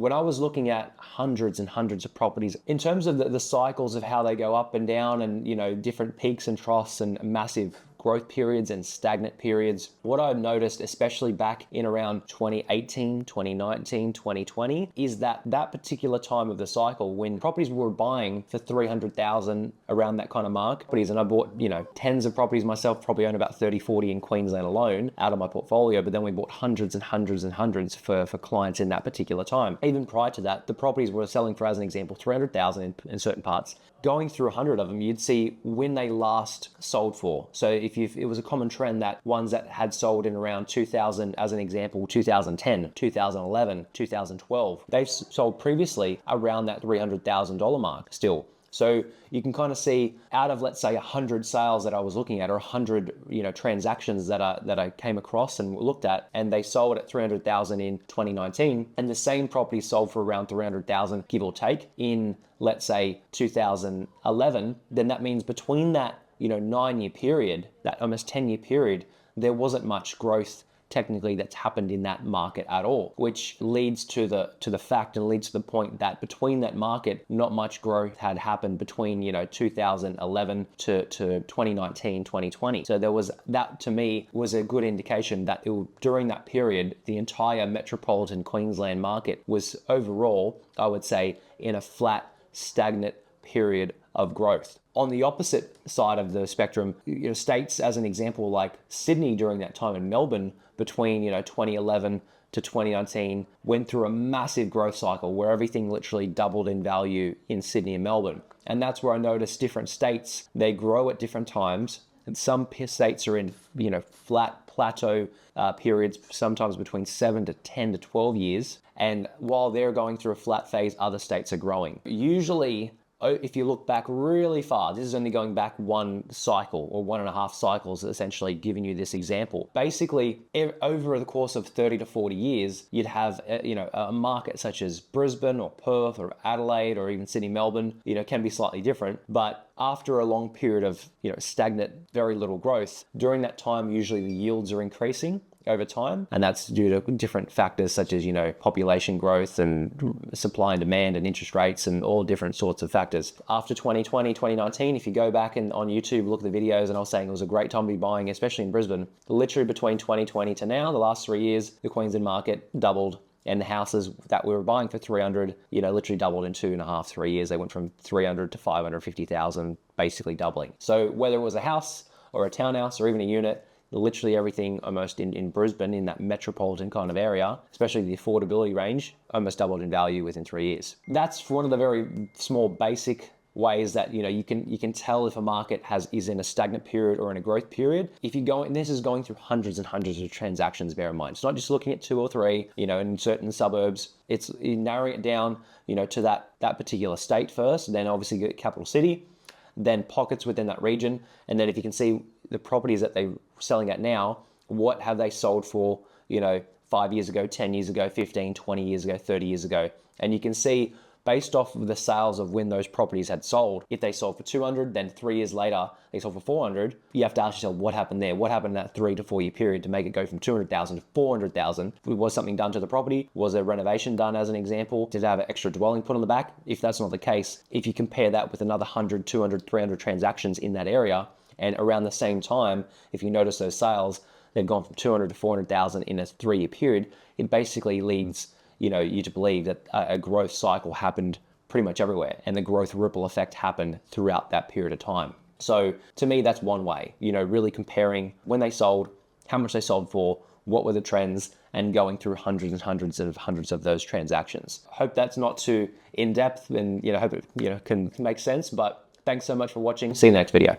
when I was looking at hundreds and hundreds of properties, in terms of the cycles of how they go up and down and, different peaks and troughs and massive growth periods and stagnant periods, what I've noticed, especially back in around 2018, 2019, 2020, is that particular time of the cycle when properties were buying for 300,000 around that kind of mark, properties, and I bought, tens of properties myself, probably own about 30, 40 in Queensland alone out of my portfolio, but then we bought hundreds and hundreds and hundreds for clients in that particular time. Even prior to that, the properties were selling for, as an example, 300,000 in certain parts. Going through 100 of them, you'd see when they last sold for. So if it was a common trend that ones that had sold in around 2000, as an example, 2010, 2011, 2012, they've sold previously around that $300,000 mark still. So you can kind of see out of, let's say, 100 sales that I was looking at, or 100, transactions that I came across and looked at, and they sold at 300,000 in 2019, and the same property sold for around 300,000, give or take, in, let's say, 2011, then that means between that, 9-year period, that almost 10-year period, there wasn't much growth technically that's happened in that market at all, which leads to the fact and leads to the point that between that market, not much growth had happened between 2011 to 2019, 2020. So there was, that to me was a good indication that during that period, the entire metropolitan Queensland market was overall, I would say, in a flat, stagnant period of growth. On the opposite side of the spectrum, states, as an example, like Sydney during that time, in Melbourne between 2011 to 2019, went through a massive growth cycle where everything literally doubled in value in Sydney and Melbourne. And that's where I noticed different states, they grow at different times. And some states are in flat plateau periods, sometimes between 7 to 10 to 12 years. And while they're going through a flat phase, other states are growing. Usually, if you look back really far, this is only going back one cycle or 1.5 cycles, essentially giving you this example. Basically, over the course of 30 to 40 years, you'd have a market such as Brisbane or Perth or Adelaide or even Sydney, Melbourne, can be slightly different. But after a long period of stagnant, very little growth, during that time, usually the yields are increasing over time, and that's due to different factors such as population growth and supply and demand and interest rates and all different sorts of factors. After 2020, 2019, if you go back and on YouTube look at the videos, and I was saying it was a great time to be buying, especially in Brisbane, literally between 2020 to now, the last 3 years, the Queensland market doubled. And the houses that we were buying for 300, literally doubled in 2.5, 3 years. They went from 300 to 550,000, basically doubling. So whether it was a house or a townhouse or even a unit, literally everything almost in Brisbane, in that metropolitan kind of area, especially the affordability range, almost doubled in value within 3 years. That's one of the very small basic ways that you can tell if a market is in a stagnant period or in a growth period. If you go, and this is going through hundreds and hundreds of transactions, bear in mind. It's not just looking at 2 or 3, in certain suburbs. It's narrowing it down, to that particular state first, then obviously get capital city, then pockets within that region, and then if you can see the properties that they're selling at now, what have they sold for, 5 years ago, 10 years ago, 15, 20 years ago, 30 years ago. And you can see based off of the sales of when those properties had sold, if they sold for 200, then 3 years later, they sold for 400, you have to ask yourself what happened there? What happened in that 3 to 4 year period to make it go from 200,000 to 400,000? Was something done to the property? Was a renovation done, as an example? Did it have an extra dwelling put on the back? If that's not the case, if you compare that with another 100, 200, 300 transactions in that area, and around the same time, if you notice those sales, they've gone from 200 to 400,000 in a 3 year period, it basically leads you to believe that a growth cycle happened pretty much everywhere, and the growth ripple effect happened throughout that period of time. So to me, that's one way, really comparing when they sold, how much they sold for, what were the trends, and going through hundreds and hundreds of those transactions. Hope that's not too in-depth, and hope it can make sense, but thanks so much for watching. See you in the next video.